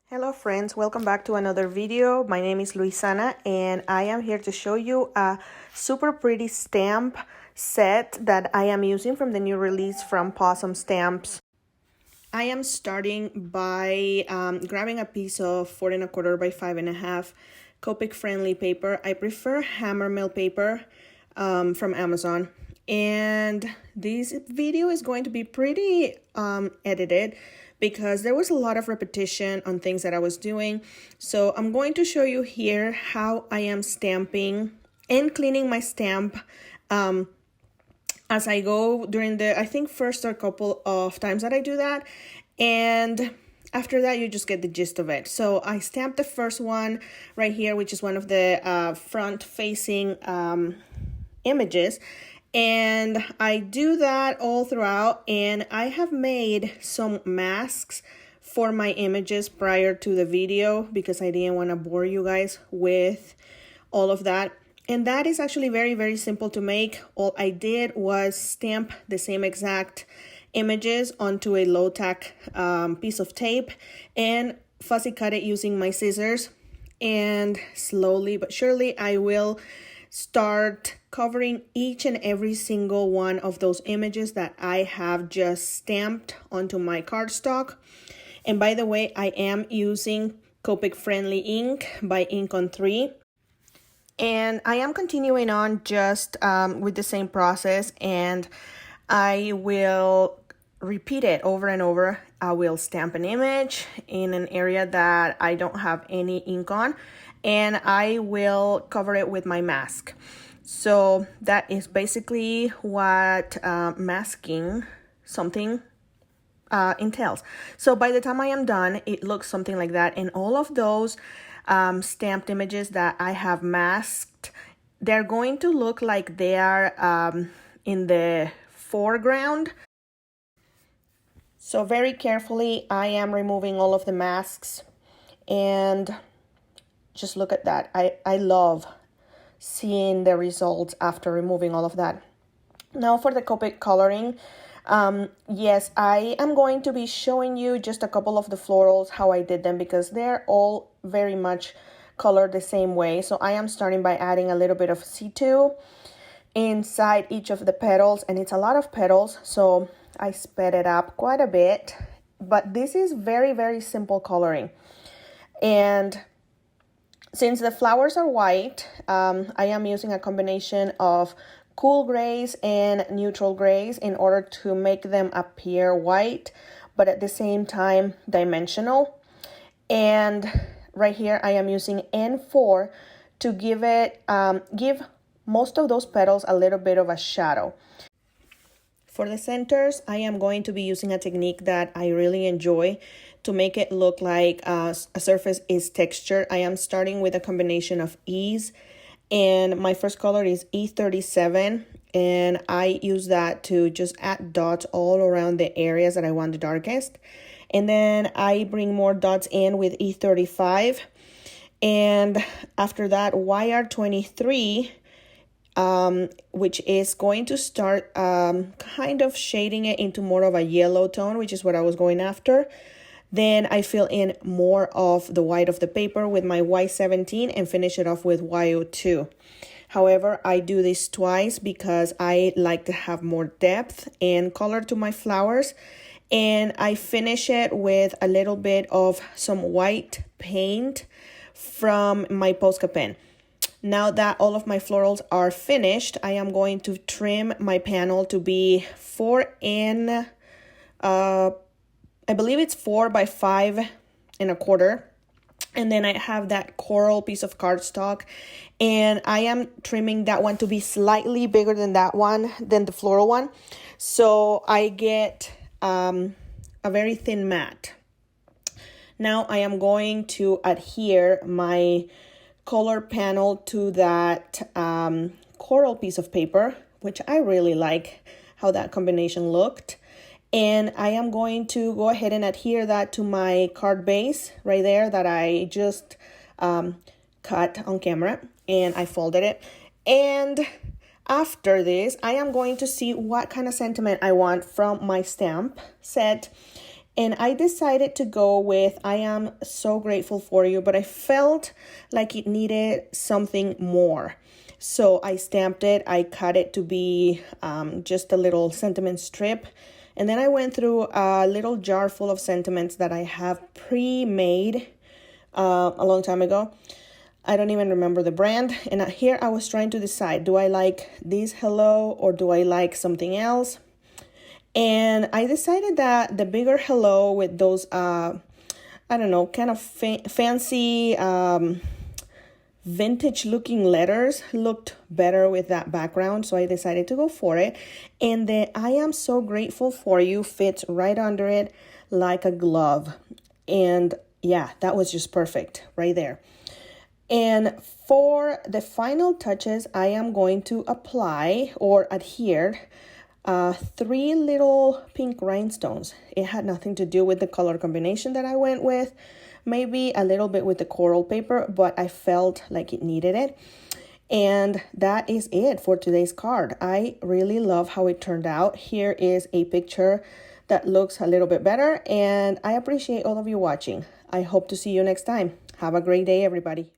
Hello friends, welcome back to another video. My name is Luisana and I am here to show you a super pretty stamp set that I am using from the new release from Possum Stamps. I am starting by grabbing a piece of 4 1/4 by 5 1/2 copic friendly paper. I prefer hammer mill paper from Amazon. And this video is going to be pretty edited because there was a lot of repetition on things that I was doing. So I'm going to show you here how I am stamping and cleaning my stamp as I go during the, I think, first or couple of times that I do that. And after that, you just get the gist of it. So I stamped the first one right here, which is one of the front-facing images. And I do that all throughout, and I have made some masks for my images prior to the video because I didn't want to bore you guys with all of that. And that is actually very, very simple to make. All I did was stamp the same exact images onto a low-tack piece of tape and fussy cut it using my scissors. And slowly but surely, I will start covering each and every single one of those images that I have just stamped onto my cardstock. And by the way, I am using Copic friendly ink by Ink on 3. And I am continuing on just with the same process, and I will repeat it over and over. I will stamp an image in an area that I don't have any ink on, and I will cover it with my mask. So that is basically what masking something entails. So by the time I am done, it looks something like that. And all of those stamped images that I have masked, they're going to look like they are in the foreground. So very carefully, I am removing all of the masks, and just look at that. I love seeing the results after removing all of that. Now for the Copic coloring, yes, I am going to be showing you just a couple of the florals, how I did them, because they're all very much colored the same way. So I am starting by adding a little bit of C2 inside each of the petals, and it's a lot of petals, so I sped it up quite a bit. But this is very, very simple coloring. And since the flowers are white, I am using a combination of cool grays and neutral grays in order to make them appear white, but at the same time dimensional. And right here I am using N4 to give it give most of those petals a little bit of a shadow. For the centers, I am going to be using a technique that I really enjoy to make it look like a surface is textured. I am starting with a combination of E's, and my first color is E37, and I use that to just add dots all around the areas that I want the darkest. And then I bring more dots in with E35, and after that YR23, which is going to start kind of shading it into more of a yellow tone, which is what I was going after. Then I fill in more of the white of the paper with my Y17 and finish it off with Y02. However, I do this twice because I like to have more depth and color to my flowers. And I finish it with a little bit of some white paint from my Posca pen. Now that all of my florals are finished, I am going to trim my panel to be 4 in, I believe it's 4 by 5 1/4. And then I have that coral piece of cardstock, and I am trimming that one to be slightly bigger than that one, than the floral one. So I get a very thin mat. Now I am going to adhere my color panel to that coral piece of paper, which I really like how that combination looked. And I am going to go ahead and adhere that to my card base right there that I just cut on camera, and I folded it. And After this, I am going to see what kind of sentiment I want from my stamp set. And I decided to go with I am so grateful for you, but I felt like it needed something more. So I stamped it, I cut it to be just a little sentiment strip. And then I went through a little jar full of sentiments that I have pre-made a long time ago. I don't even remember the brand. And here I was trying to decide, do I like this hello or do I like something else? And I decided that the bigger hello with those, I don't know, kind of fancy vintage looking letters looked better with that background. So I decided to go for it. And the I am so grateful for you fits right under it like a glove. And yeah, that was just perfect right there. And for the final touches, I am going to apply or adhere 3 little pink rhinestones. It had nothing to do with the color combination that I went with, maybe a little bit with the coral paper, but I felt like it needed it. And that is it for today's card. I really love how it turned out. Here is a picture that looks a little bit better, and I appreciate all of you watching. I hope to see you next time. Have a great day, everybody.